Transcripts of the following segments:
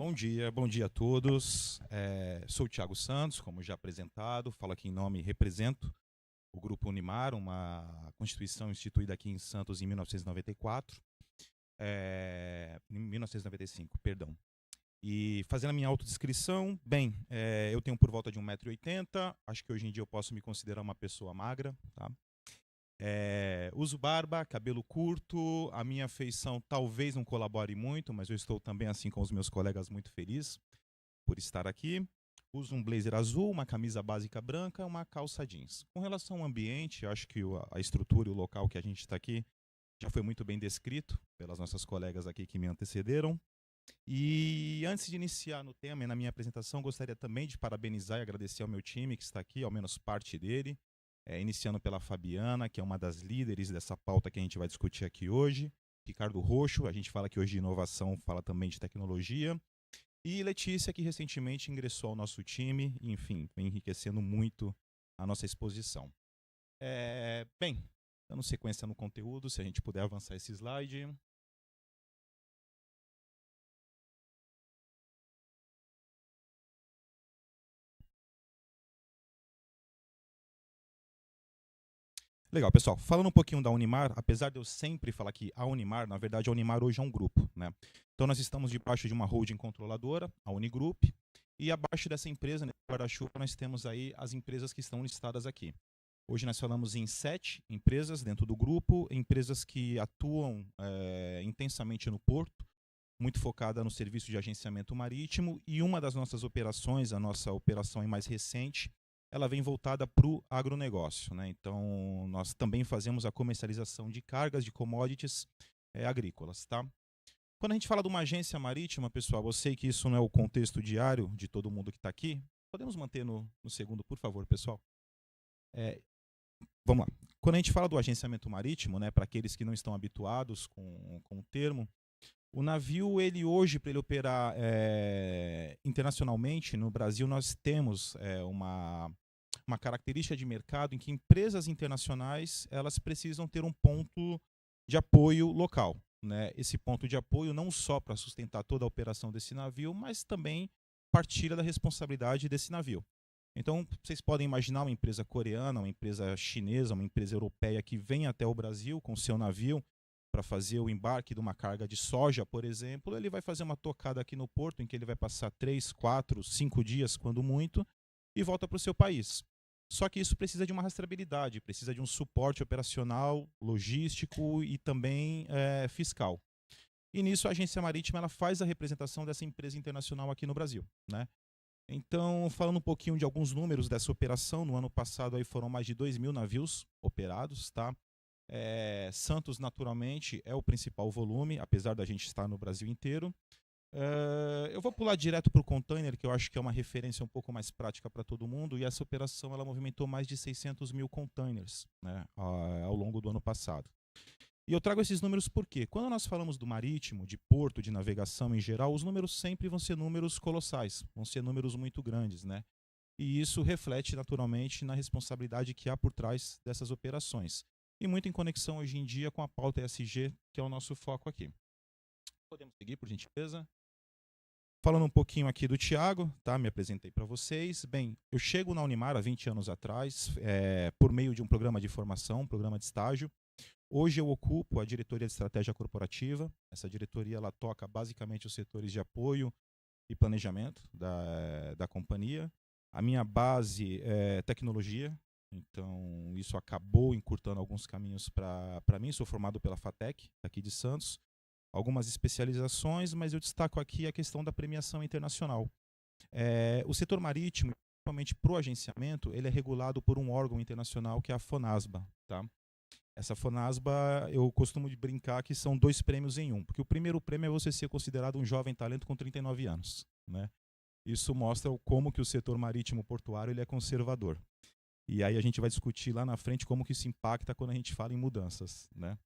Bom dia a todos. Sou o Thiago Santos, como já apresentado, falo aqui em nome e represento o Grupo Unimar, uma constituição instituída aqui em Santos em 1994, em 1995, perdão. E fazendo a minha autodescrição, eu tenho por volta de 1,80 m, acho que hoje em dia eu posso me considerar uma pessoa magra, tá? Uso barba, cabelo curto, a minha feição talvez não colabore muito, mas eu estou também, assim como os meus colegas, muito feliz por estar aqui. Uso um blazer azul, uma camisa básica branca, uma calça jeans. Com relação ao ambiente, acho que a estrutura e o local que a gente está aqui já foi muito bem descrito pelas nossas colegas aqui que me antecederam. E antes de iniciar no tema e na minha apresentação, gostaria também de parabenizar e agradecer ao meu time que está aqui, ao menos parte dele, iniciando pela Fabiana, que é uma das líderes dessa pauta que a gente vai discutir aqui hoje. Ricardo Roxo, a gente fala aqui hoje de inovação, fala também de tecnologia. E Letícia, que recentemente ingressou ao nosso time, e, enfim, vem enriquecendo muito a nossa exposição. Dando sequência no conteúdo, se a gente puder avançar esse slide. Legal, pessoal. Falando um pouquinho da Unimar, apesar de eu sempre falar que a Unimar, na verdade, a Unimar hoje é um grupo, né? Então, nós estamos debaixo de uma holding controladora, a Unigroup, e abaixo dessa empresa, nesse guarda-chuva, nós temos aí as empresas que estão listadas aqui. Hoje nós falamos em 7 empresas dentro do grupo, empresas que atuam intensamente no porto, muito focada no serviço de agenciamento marítimo, e uma das nossas operações, a nossa operação mais recente, ela vem voltada para o agronegócio, né? Então, nós também fazemos a comercialização de cargas de commodities agrícolas, tá? Quando a gente fala de uma agência marítima, pessoal, eu sei que isso não é o contexto diário de todo mundo que está aqui. Podemos manter no segundo, por favor, pessoal? Vamos lá. Quando a gente fala do agenciamento marítimo, né, para aqueles que não estão habituados com o termo, o navio, ele hoje, para ele operar internacionalmente, no Brasil, nós temos uma característica de mercado em que empresas internacionais elas precisam ter um ponto de apoio local, né? Esse ponto de apoio não só para sustentar toda a operação desse navio, mas também partilha da responsabilidade desse navio. Então, vocês podem imaginar uma empresa coreana, uma empresa chinesa, uma empresa europeia que vem até o Brasil com seu navio para fazer o embarque de uma carga de soja, por exemplo. Ele vai fazer uma tocada aqui no porto, em que ele vai passar 3, 4, 5 dias, quando muito, e volta para o seu país. Só que isso precisa de uma rastreabilidade, precisa de um suporte operacional, logístico e também fiscal. E nisso a agência marítima ela faz a representação dessa empresa internacional aqui no Brasil, né? Então, falando um pouquinho de alguns números dessa operação, no ano passado aí foram mais de 2.000 navios operados, tá? Santos, naturalmente, é o principal volume, apesar da gente estar no Brasil inteiro. Eu vou pular direto para o container, que eu acho que é uma referência um pouco mais prática para todo mundo, e essa operação ela movimentou mais de 600 mil containers, né, ao longo do ano passado. E eu trago esses números porque, quando nós falamos do marítimo, de porto, de navegação em geral, os números sempre vão ser números colossais, vão ser números muito grandes, né? E isso reflete naturalmente na responsabilidade que há por trás dessas operações. E muito em conexão hoje em dia com a pauta ESG, que é o nosso foco aqui. Podemos seguir, por gentileza? Falando um pouquinho aqui do Thiago, tá? Me apresentei para vocês. Bem, eu chego na Unimar há 20 anos atrás, por meio de um programa de formação, um programa de estágio. Hoje eu ocupo a diretoria de estratégia corporativa. Essa diretoria ela toca basicamente os setores de apoio e planejamento da companhia. A minha base é tecnologia, então isso acabou encurtando alguns caminhos para mim. Sou formado pela FATEC, aqui de Santos. Algumas especializações, mas eu destaco aqui a questão da premiação internacional. O setor marítimo, principalmente para o agenciamento, ele é regulado por um órgão internacional que é a FONASBA, tá? Essa FONASBA, eu costumo brincar que são 2 prêmios em um, porque o primeiro prêmio é você ser considerado um jovem talento com 39 anos, né? Isso mostra como que o setor marítimo portuário ele é conservador. E aí a gente vai discutir lá na frente como que isso impacta quando a gente fala em mudanças, né?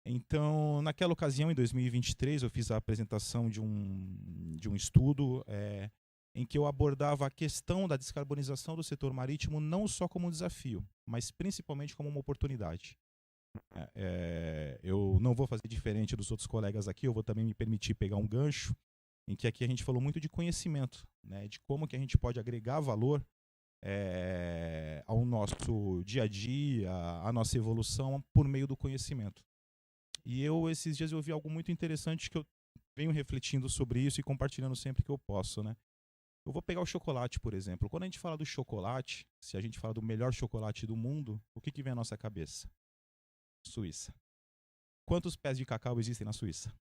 Então, naquela ocasião, em 2023, eu fiz a apresentação de um estudo em que eu abordava a questão da descarbonização do setor marítimo não só como um desafio, mas principalmente como uma oportunidade. Eu não vou fazer diferente dos outros colegas aqui, eu vou também me permitir pegar um gancho em que aqui a gente falou muito de conhecimento, né, de como que a gente pode agregar valor ao nosso dia a dia, à nossa evolução por meio do conhecimento. E esses dias eu vi algo muito interessante que eu venho refletindo sobre isso e compartilhando sempre que eu posso, né? Eu vou pegar o chocolate, por exemplo. Quando a gente fala do chocolate, se a gente fala do melhor chocolate do mundo, o que vem à nossa cabeça? Suíça. Quantos pés de cacau existem na Suíça?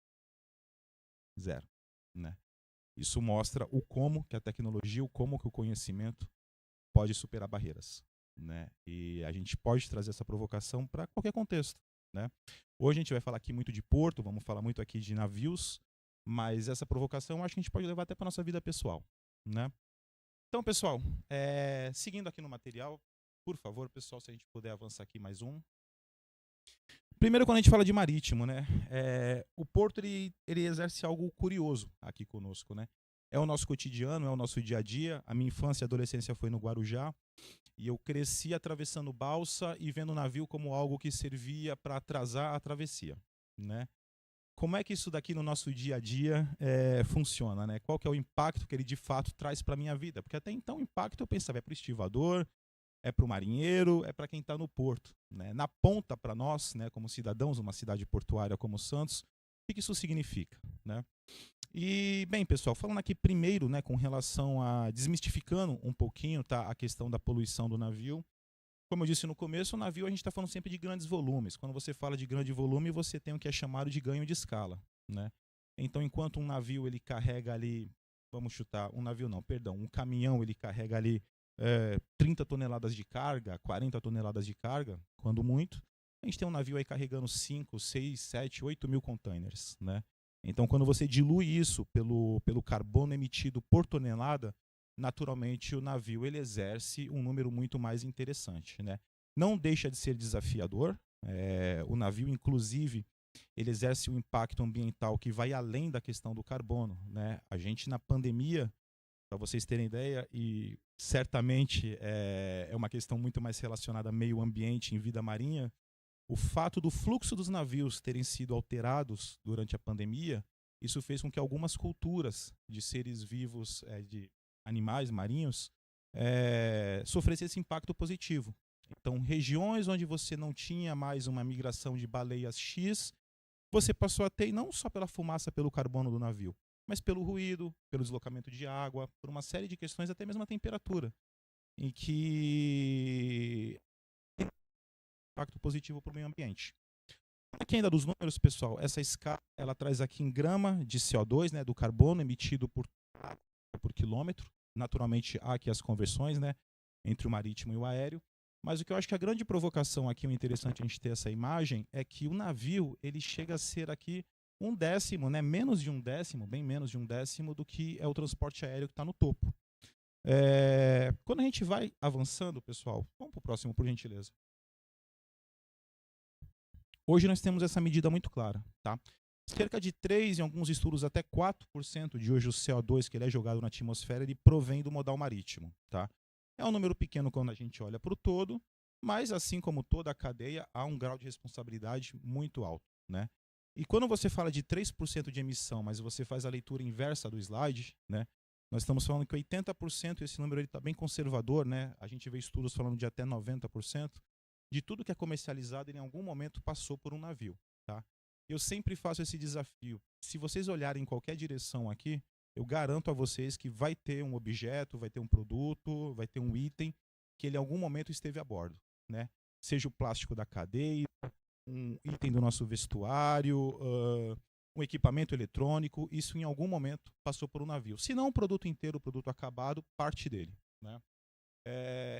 0, né? Isso mostra o como que a tecnologia, o como que o conhecimento pode superar barreiras, né? E a gente pode trazer essa provocação para qualquer contexto, né? Hoje a gente vai falar aqui muito de porto, vamos falar muito aqui de navios, mas essa provocação eu acho que a gente pode levar até para nossa vida pessoal, né? Então, pessoal, seguindo aqui no material, por favor, pessoal, se a gente puder avançar aqui mais um. Primeiro, quando a gente fala de marítimo, né? O porto ele exerce algo curioso aqui conosco, né? É o nosso cotidiano, é o nosso dia a dia. A minha infância e adolescência foi no Guarujá e eu cresci atravessando balsa e vendo o navio como algo que servia para atrasar a travessia, né? Como é que isso daqui no nosso dia a dia funciona, né? Qual que é o impacto que ele de fato traz para a minha vida? Porque até então o impacto eu pensava é para o estivador, é para o marinheiro, é para quem está no porto, né? Na ponta, para nós, né, como cidadãos, uma cidade portuária como Santos, o que isso significa, né? E, bem, pessoal, falando aqui primeiro, né, com relação a desmistificando um pouquinho, tá, a questão da poluição do navio. Como eu disse no começo, o navio a gente está falando sempre de grandes volumes. Quando você fala de grande volume, você tem o que é chamado de ganho de escala, né? Então, enquanto um navio ele carrega ali, vamos chutar, um navio não, perdão, um caminhão ele carrega ali 30 toneladas de carga, 40 toneladas de carga, quando muito, a gente tem um navio aí carregando 5, 6, 7, 8 mil containers, né? Então, quando você dilui isso pelo carbono emitido por tonelada, naturalmente o navio ele exerce um número muito mais interessante, né? Não deixa de ser desafiador. O navio, inclusive, ele exerce um impacto ambiental que vai além da questão do carbono, né? A gente na pandemia, para vocês terem ideia, e certamente é uma questão muito mais relacionada a meio ambiente em vida marinha, o fato do fluxo dos navios terem sido alterados durante a pandemia, isso fez com que algumas culturas de seres vivos, de animais marinhos, sofressem esse impacto positivo. Então, regiões onde você não tinha mais uma migração de baleias X, você passou a ter, não só pela fumaça, pelo carbono do navio, mas pelo ruído, pelo deslocamento de água, por uma série de questões, até mesmo a temperatura, em que impacto positivo para o meio ambiente. Aqui ainda dos números, pessoal, essa escala ela traz aqui em grama de CO2, né, do carbono emitido por quilômetro. Naturalmente há aqui as conversões, né, entre o marítimo e o aéreo. Mas o que eu acho que a grande provocação aqui, o interessante a gente ter essa imagem, é que o navio ele chega a ser aqui um décimo, né, menos de um décimo, bem menos de um décimo do que é o transporte aéreo que está no topo. Quando a gente vai avançando, pessoal, vamos para o próximo, por gentileza. Hoje nós temos essa medida muito clara, tá? Cerca de 3, em alguns estudos até 4% de hoje o CO2 que ele é jogado na atmosfera, ele provém do modal marítimo, tá? É um número pequeno quando a gente olha para o todo, mas assim como toda a cadeia, há um grau de responsabilidade muito alto, né? E quando você fala de 3% de emissão, mas você faz a leitura inversa do slide, né? Nós estamos falando que 80%, esse número está bem conservador, né? A gente vê estudos falando de até 90%. De tudo que é comercializado, ele em algum momento passou por um navio, tá? Eu sempre faço esse desafio. Se vocês olharem em qualquer direção aqui, eu garanto a vocês que vai ter um objeto, vai ter um produto, vai ter um item que ele em algum momento esteve a bordo, né? Seja o plástico da cadeia, um item do nosso vestuário, um equipamento eletrônico, isso em algum momento passou por um navio. Se não o produto inteiro, o produto acabado, parte dele, né?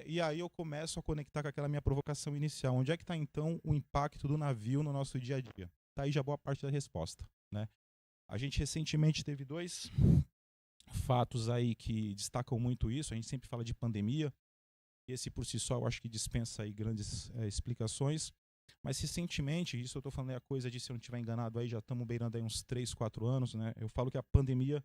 E aí eu começo a conectar com aquela minha provocação inicial. Onde é que está, então, o impacto do navio no nosso dia a dia? Está aí já boa parte da resposta, né? A gente recentemente teve 2 fatos aí que destacam muito isso. A gente sempre fala de pandemia. Esse, por si só, eu acho que dispensa aí grandes explicações. Mas, recentemente, isso eu estou falando é a coisa de, se eu não estiver enganado, aí já estamos beirando aí uns 3, 4 anos, né? Eu falo que a pandemia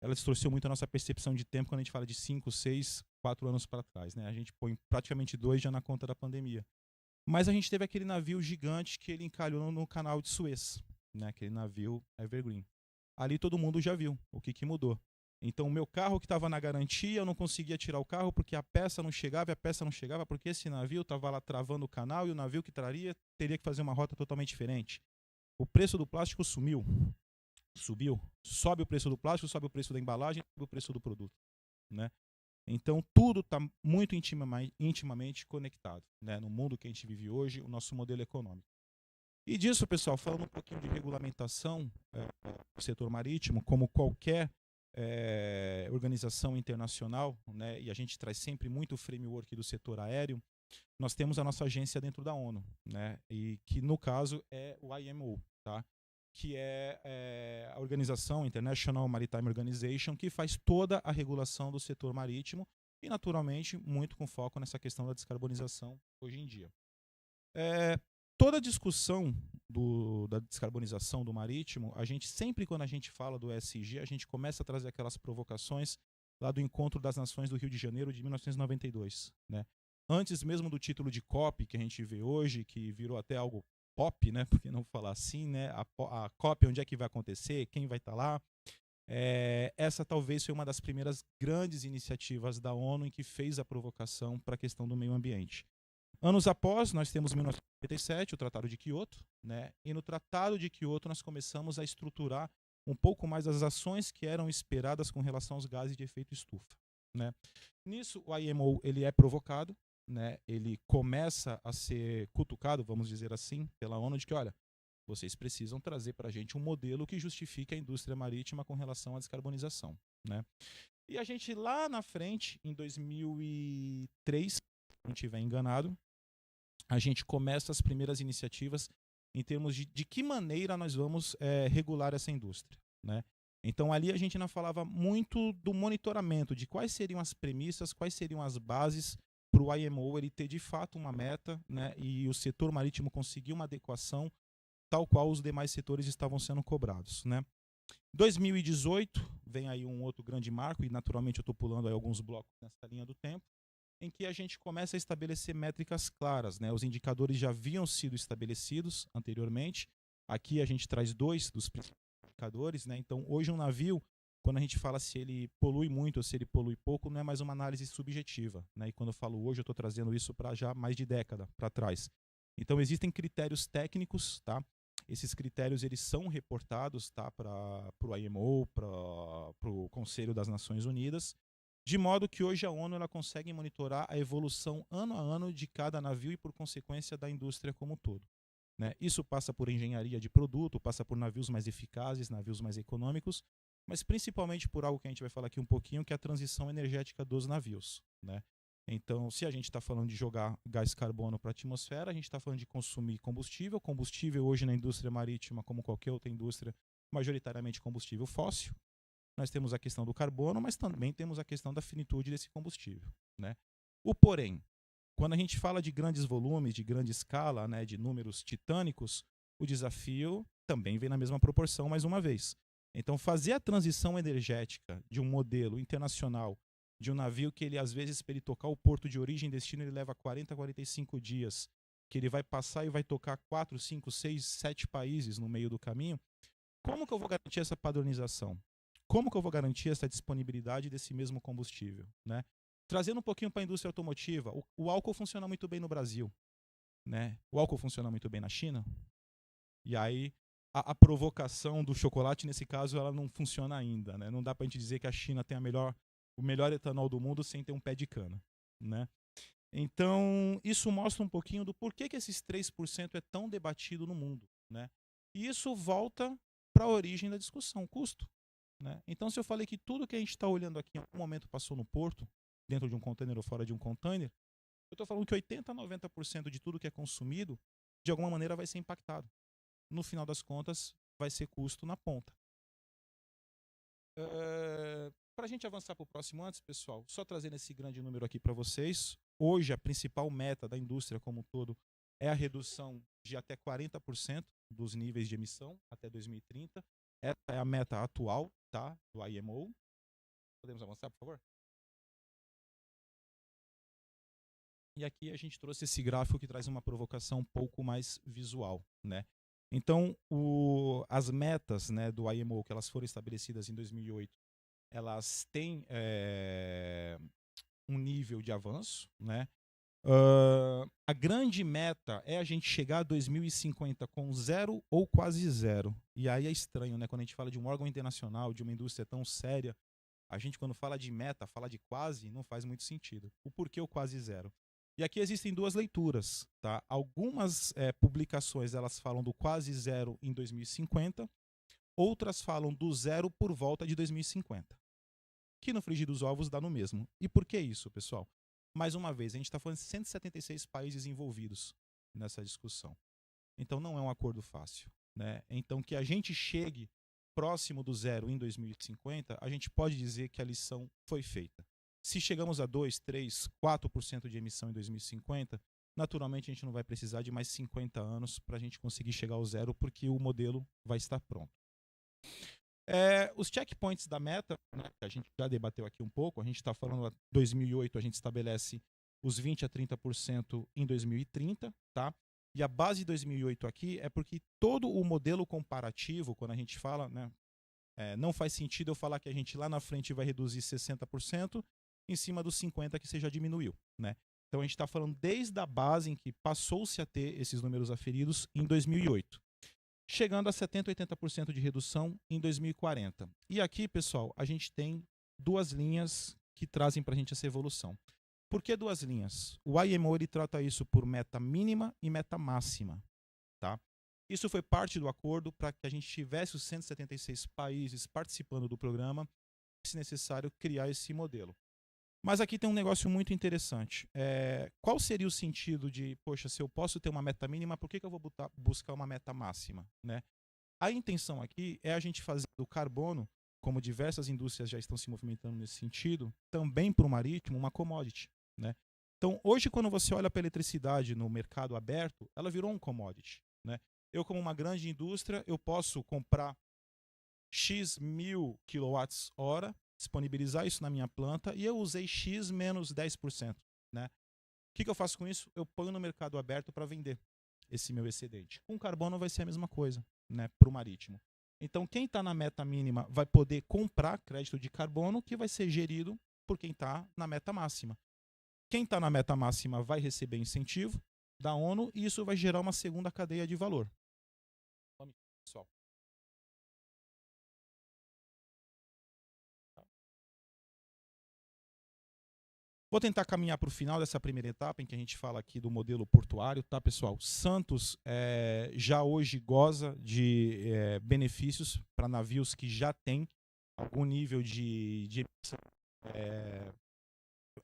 ela distorceu muito a nossa percepção de tempo quando a gente fala de 5, 6, 4 anos para trás, né? A gente põe praticamente 2 já na conta da pandemia. Mas a gente teve aquele navio gigante que ele encalhou no canal de Suez, né? Aquele navio Evergreen. ali todo mundo já viu o que mudou. Então, o meu carro que estava na garantia, eu não conseguia tirar o carro porque a peça não chegava, e a peça não chegava porque esse navio estava lá travando o canal e o navio que traria teria que fazer uma rota totalmente diferente. O preço do plástico subiu. Sobe o preço do plástico, sobe o preço da embalagem, sobe o preço do produto, né? Então, tudo está muito intimamente conectado, né? No mundo que a gente vive hoje, o nosso modelo econômico. E disso, pessoal, falando um pouquinho de regulamentação do setor marítimo, como qualquer organização internacional, né? E a gente traz sempre muito o framework do setor aéreo, nós temos a nossa agência dentro da ONU, né? E que, no caso, é o IMO, tá? Que é a organização International Maritime Organization, que faz toda a regulação do setor marítimo e, naturalmente, muito com foco nessa questão da descarbonização hoje em dia. Toda a discussão da descarbonização do marítimo, a gente sempre, quando a gente fala do ESG, a gente começa a trazer aquelas provocações lá do Encontro das Nações do Rio de Janeiro de 1992, né? Antes mesmo do título de COP que a gente vê hoje, que virou até algo POP, né? Por que não falar assim, né? A COP, onde é que vai acontecer, quem vai estar lá. Essa talvez foi uma das primeiras grandes iniciativas da ONU em que fez a provocação para a questão do meio ambiente. Anos após, nós temos 1997, o Tratado de Kyoto, né? E no Tratado de Kyoto nós começamos a estruturar um pouco mais as ações que eram esperadas com relação aos gases de efeito estufa, né? Nisso, o IMO ele é provocado, né? Ele começa a ser cutucado, vamos dizer assim, pela ONU, de que, olha, vocês precisam trazer para a gente um modelo que justifique a indústria marítima com relação à descarbonização, né? E a gente lá na frente, em 2003, se não estiver enganado, a gente começa as primeiras iniciativas em termos de que maneira nós vamos regular essa indústria, né? Então ali a gente não falava muito do monitoramento, de quais seriam as premissas, quais seriam as bases para o IMO ele ter de fato uma meta, né? E o setor marítimo conseguir uma adequação tal qual os demais setores estavam sendo cobrados, né? 2018 vem aí um outro grande marco, e naturalmente eu estou pulando aí alguns blocos nessa linha do tempo, em que a gente começa a estabelecer métricas claras, né? Os indicadores já haviam sido estabelecidos anteriormente. Aqui a gente traz dois dos principais indicadores, né? Então, hoje um navio, quando a gente fala se ele polui muito ou se ele polui pouco, não é mais uma análise subjetiva, né? E quando eu falo hoje, eu estou trazendo isso para já mais de década para trás. Então, existem critérios técnicos, tá? Esses critérios eles são reportados, tá, para o IMO, para o Conselho das Nações Unidas, de modo que hoje a ONU ela consegue monitorar a evolução ano a ano de cada navio e, por consequência, da indústria como um todo, né? Isso passa por engenharia de produto, passa por navios mais eficazes, navios mais econômicos, mas principalmente por algo que a gente vai falar aqui um pouquinho, que é a transição energética dos navios, né? Então, se a gente está falando de jogar gás carbono para a atmosfera, a gente está falando de consumir combustível. Combustível hoje na indústria marítima, como qualquer outra indústria, majoritariamente combustível fóssil. Nós temos a questão do carbono, mas também temos a questão da finitude desse combustível, né? O porém, quando a gente fala de grandes volumes, de grande escala, né, de números titânicos, o desafio também vem na mesma proporção mais uma vez. Então, fazer a transição energética de um modelo internacional, de um navio que ele, às vezes, para ele tocar o porto de origem e destino, ele leva 40, 45 dias, que ele vai passar e vai tocar 4, 5, 6, 7 países no meio do caminho, como que eu vou garantir essa padronização? Como que eu vou garantir essa disponibilidade desse mesmo combustível, né? Trazendo um pouquinho para a indústria automotiva, o álcool funciona muito bem no Brasil, né? O álcool funciona muito bem na China. E aí a provocação do chocolate, nesse caso, ela não funciona ainda, né? Não dá para a gente dizer que a China tem o melhor etanol do mundo sem ter um pé de cana, né? Então, isso mostra um pouquinho do porquê que esses 3% é tão debatido no mundo, né? E isso volta para a origem da discussão, o custo, né? Então, se eu falei que tudo que a gente está olhando aqui em algum momento passou no porto, dentro de um container ou fora de um container, eu estou falando que 80% a 90% de tudo que é consumido, de alguma maneira vai ser impactado. No final das contas, vai ser custo na ponta. Para a gente avançar para o próximo antes, pessoal, só trazendo esse grande número aqui para vocês. Hoje, a principal meta da indústria como um todo é a redução de até 40% dos níveis de emissão até 2030. Essa é a meta atual, tá, do IMO. Podemos avançar, por favor? E aqui a gente trouxe esse gráfico que traz uma provocação um pouco mais visual, né? Então, as metas, né, do IMO, que elas foram estabelecidas em 2008, elas têm um nível de avanço, né? A grande meta é a gente chegar a 2050 com zero ou quase zero. E aí é estranho, né? Quando a gente fala de um órgão internacional, de uma indústria tão séria, a gente, quando fala de meta, fala de quase, não faz muito sentido. O porquê o quase zero? E aqui existem duas leituras, tá? Algumas publicações elas falam do quase zero em 2050, outras falam do zero por volta de 2050. Que no frigir dos ovos dá no mesmo. E por que isso, pessoal? Mais uma vez, a gente está falando de 176 países envolvidos nessa discussão. Então não é um acordo fácil, né? Então que a gente chegue próximo do zero em 2050, a gente pode dizer que a lição foi feita. Se chegamos a 2, 3, 4% de emissão em 2050, naturalmente a gente não vai precisar de mais 50 anos para a gente conseguir chegar ao zero, porque o modelo vai estar pronto. Os checkpoints da meta, né, que a gente já debateu aqui um pouco, a gente está falando, em 2008 a gente estabelece os 20 a 30% em 2030, tá? E a base de 2008 aqui é porque todo o modelo comparativo, quando a gente fala, né, não faz sentido eu falar que a gente lá na frente vai reduzir 60% em cima dos 50% que você já diminuiu, né? Então a gente está falando desde a base em que passou-se a ter esses números aferidos em 2008. Chegando a 70%, 80% de redução em 2040. E aqui, pessoal, a gente tem duas linhas que trazem para a gente essa evolução. Por que duas linhas? O IMO ele trata isso por meta mínima e meta máxima. Tá? Isso foi parte do acordo para que a gente tivesse os 176 países participando do programa, se necessário, criar esse modelo. Mas aqui tem um negócio muito interessante. Qual seria o sentido de, poxa, se eu posso ter uma meta mínima, por que eu vou buscar uma meta máxima? Né? A intenção aqui é a gente fazer do carbono, como diversas indústrias já estão se movimentando nesse sentido, também para o marítimo, uma commodity. Né? Então, hoje, quando você olha para a eletricidade no mercado aberto, ela virou um commodity. Né? Eu, como uma grande indústria, eu posso comprar X mil quilowatts-hora, disponibilizar isso na minha planta e eu usei X menos 10%. Né? O que eu faço com isso? Eu ponho no mercado aberto para vender esse meu excedente. Com carbono vai ser a mesma coisa, né, para o marítimo. Então, quem está na meta mínima vai poder comprar crédito de carbono que vai ser gerido por quem está na meta máxima. Quem está na meta máxima vai receber incentivo da ONU e isso vai gerar uma segunda cadeia de valor. Pessoal. Vou tentar caminhar para o final dessa primeira etapa, em que a gente fala aqui do modelo portuário, tá, pessoal? Santos já hoje goza de benefícios para navios que já têm algum nível de emissão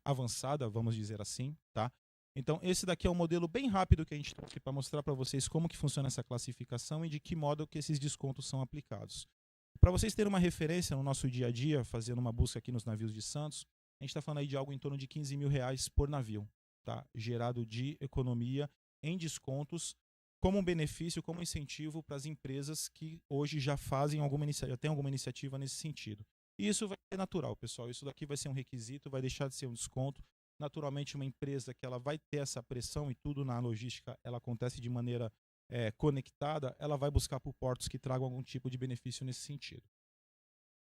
avançada, vamos dizer assim, tá? Então, esse daqui é um modelo bem rápido que a gente trouxe para mostrar para vocês como que funciona essa classificação e de que modo que esses descontos são aplicados. Para vocês terem uma referência no nosso dia a dia, fazendo uma busca aqui nos navios de Santos, a gente está falando aí de algo em torno de 15 mil reais por navio, tá? Gerado de economia em descontos, como um benefício, como incentivo para as empresas que hoje já fazem já têm alguma iniciativa nesse sentido. E isso vai ser natural, pessoal. Isso daqui vai ser um requisito, vai deixar de ser um desconto. Naturalmente, uma empresa que ela vai ter essa pressão e tudo na logística, ela acontece de maneira conectada, ela vai buscar por portos que tragam algum tipo de benefício nesse sentido.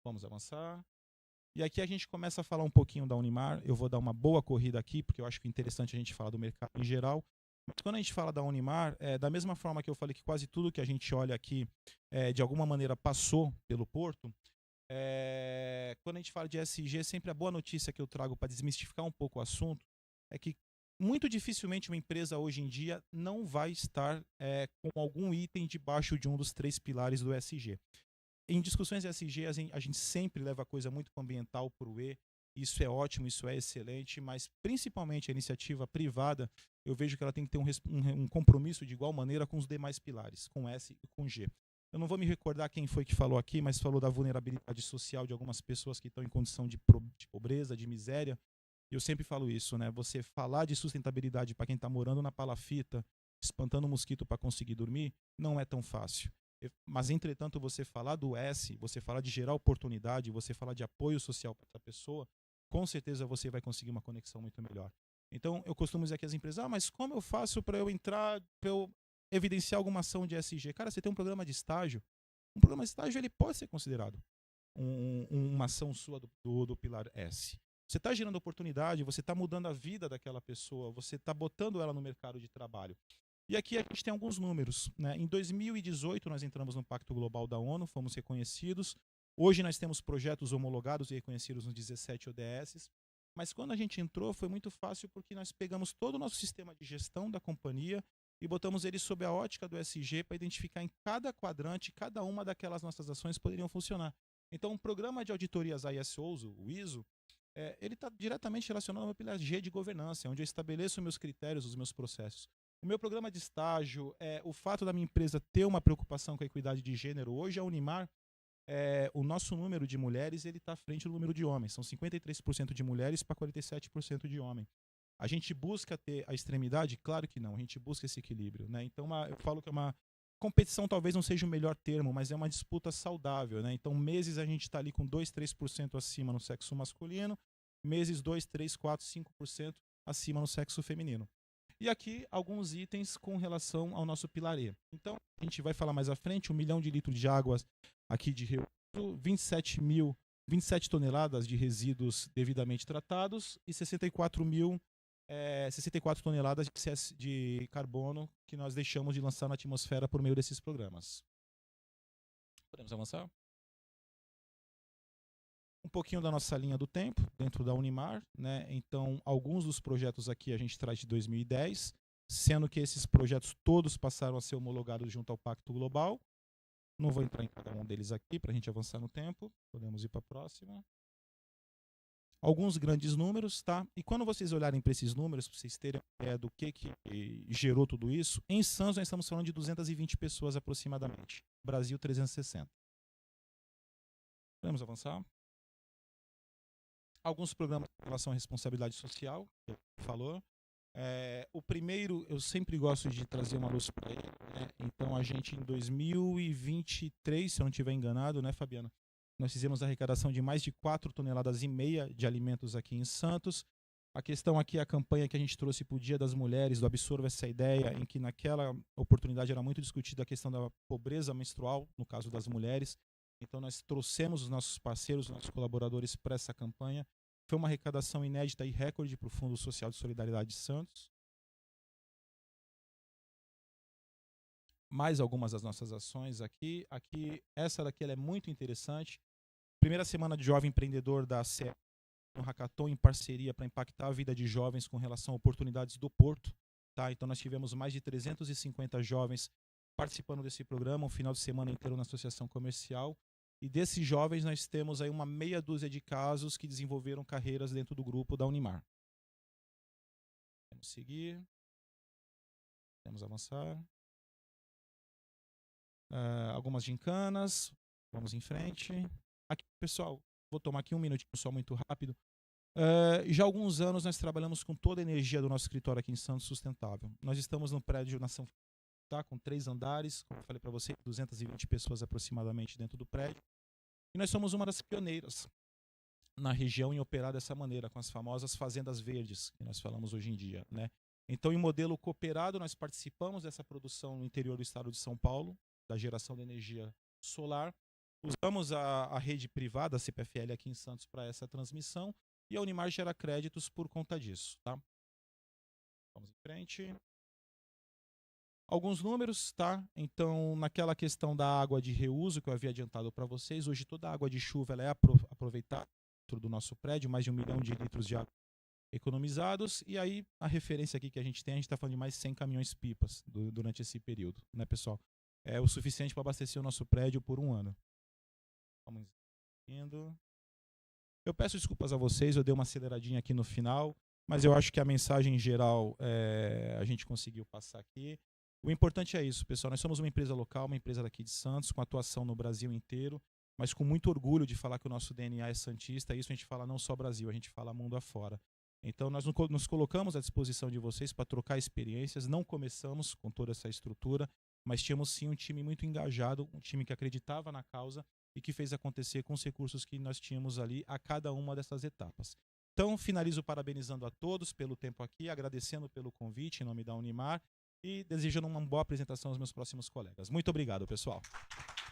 Vamos avançar. E aqui a gente começa a falar um pouquinho da Unimar. Eu vou dar uma boa corrida aqui, porque eu acho que é interessante a gente falar do mercado em geral. Mas quando a gente fala da Unimar, da mesma forma que eu falei que quase tudo que a gente olha aqui, de alguma maneira passou pelo porto, quando a gente fala de ESG, sempre a boa notícia que eu trago para desmistificar um pouco o assunto é que muito dificilmente uma empresa hoje em dia não vai estar com algum item debaixo de um dos 3 pilares do ESG. Em discussões ESG, a gente sempre leva a coisa muito ambiental para o E, isso é ótimo, isso é excelente, mas principalmente a iniciativa privada, eu vejo que ela tem que ter um compromisso de igual maneira com os demais pilares, com S e com G. Eu não vou me recordar quem foi que falou aqui, mas falou da vulnerabilidade social de algumas pessoas que estão em condição de pobreza, de miséria. Eu sempre falo isso, né? Você falar de sustentabilidade para quem está morando na palafita, espantando mosquito para conseguir dormir, não é tão fácil. Mas, entretanto, você falar do S, você falar de gerar oportunidade, você falar de apoio social para essa pessoa, com certeza você vai conseguir uma conexão muito melhor. Então, eu costumo dizer que as empresas, mas como eu faço para eu entrar, evidenciar alguma ação de ESG. Cara, você tem um programa de estágio. Um programa de estágio ele pode ser considerado uma ação sua do Pilar S. Você está gerando oportunidade, você está mudando a vida daquela pessoa, você está botando ela no mercado de trabalho. E aqui a gente tem alguns números, né? Em 2018, nós entramos no Pacto Global da ONU, fomos reconhecidos. Hoje nós temos projetos homologados e reconhecidos nos 17 ODSs. Mas quando a gente entrou, foi muito fácil porque nós pegamos todo o nosso sistema de gestão da companhia e botamos ele sob a ótica do ESG para identificar em cada quadrante, cada uma daquelas nossas ações poderiam funcionar. Então, um programa de auditorias ISOs, o ISO, ele está diretamente relacionado ao meu pilar G de governança, onde eu estabeleço meus critérios, os meus processos. O meu programa de estágio, o fato da minha empresa ter uma preocupação com a equidade de gênero, hoje a Unimar, o nosso número de mulheres está à frente do número de homens. São 53% de mulheres para 47% de homens. A gente busca ter a extremidade? Claro que não, a gente busca esse equilíbrio, né? Então eu falo que é uma competição, talvez não seja o melhor termo, mas é uma disputa saudável, né? Então meses a gente está ali com 2, 3% acima no sexo masculino, meses 2, 3, 4, 5% acima no sexo feminino. E aqui alguns itens com relação ao nosso pilar E. Então a gente vai falar mais à frente, 1 milhão de litros de água aqui de reuso, 27 toneladas de resíduos devidamente tratados e 64 toneladas de carbono que nós deixamos de lançar na atmosfera por meio desses programas. Podemos avançar? Um pouquinho da nossa linha do tempo dentro da Unimar, né? Então, alguns dos projetos aqui a gente traz de 2010, sendo que esses projetos todos passaram a ser homologados junto ao Pacto Global. Não vou entrar em cada um deles aqui para a gente avançar no tempo. Podemos ir para a próxima. Alguns grandes números, tá? E quando vocês olharem para esses números, para vocês terem uma ideia do que gerou tudo isso, em Santos nós estamos falando de 220 pessoas aproximadamente. Brasil, 360. Podemos avançar? Alguns programas em relação à responsabilidade social, que eu falou. O primeiro, eu sempre gosto de trazer uma luz para ele, né? Então, a gente, em 2023, se eu não estiver enganado, né, Fabiana? Nós fizemos a arrecadação de mais de 4,5 toneladas de alimentos aqui em Santos. A questão aqui é a campanha que a gente trouxe para o Dia das Mulheres, do Absorva Essa Ideia, em que naquela oportunidade era muito discutida a questão da pobreza menstrual, no caso das mulheres. Então, nós trouxemos os nossos parceiros, os nossos colaboradores para essa campanha. Foi uma arrecadação inédita e recorde para o Fundo Social de Solidariedade de Santos. Mais algumas das nossas ações aqui. Essa daqui ela é muito interessante. Primeira semana de jovem empreendedor da CE, um hackathon em parceria para impactar a vida de jovens com relação a oportunidades do Porto. Tá? Então nós tivemos mais de 350 jovens participando desse programa, um final de semana inteiro na associação comercial. E desses jovens nós temos aí uma meia dúzia de casos que desenvolveram carreiras dentro do grupo da Unimar. Vamos seguir. Vamos avançar. Algumas gincanas. Vamos em frente. Aqui, pessoal, vou tomar aqui um minutinho só muito rápido. Já há alguns anos nós trabalhamos com toda a energia do nosso escritório aqui em Santos sustentável. Nós estamos no prédio Nação, tá, com 3 andares, como eu falei para você, 220 pessoas aproximadamente dentro do prédio. E nós somos uma das pioneiras na região em operar dessa maneira, com as famosas fazendas verdes, que nós falamos hoje em dia, né? Então, em modelo cooperado, nós participamos dessa produção no interior do estado de São Paulo, da geração de energia solar. Usamos a rede privada, a CPFL, aqui em Santos, para essa transmissão, e a Unimar gera créditos por conta disso, tá? Vamos em frente. Alguns números, tá? Então, naquela questão da água de reuso que eu havia adiantado para vocês, hoje toda a água de chuva ela é aproveitada dentro do nosso prédio, mais de 1 milhão de litros de água economizados, e aí a referência aqui que a gente está falando de mais de 100 caminhões-pipas durante esse período, né, pessoal? É o suficiente para abastecer o nosso prédio por 1 ano. Vamos indo. Eu peço desculpas a vocês, eu dei uma aceleradinha aqui no final, mas eu acho que a mensagem em geral a gente conseguiu passar aqui. O importante é isso, pessoal. Nós somos uma empresa local, uma empresa daqui de Santos, com atuação no Brasil inteiro, mas com muito orgulho de falar que o nosso DNA é santista. Isso a gente fala não só Brasil, a gente fala mundo afora. Então, nós nos colocamos à disposição de vocês para trocar experiências. Não começamos com toda essa estrutura, mas tínhamos sim um time muito engajado, um time que acreditava na causa e que fez acontecer com os recursos que nós tínhamos ali a cada uma dessas etapas. Então, finalizo parabenizando a todos pelo tempo aqui, agradecendo pelo convite em nome da Unimar e desejando uma boa apresentação aos meus próximos colegas. Muito obrigado, pessoal.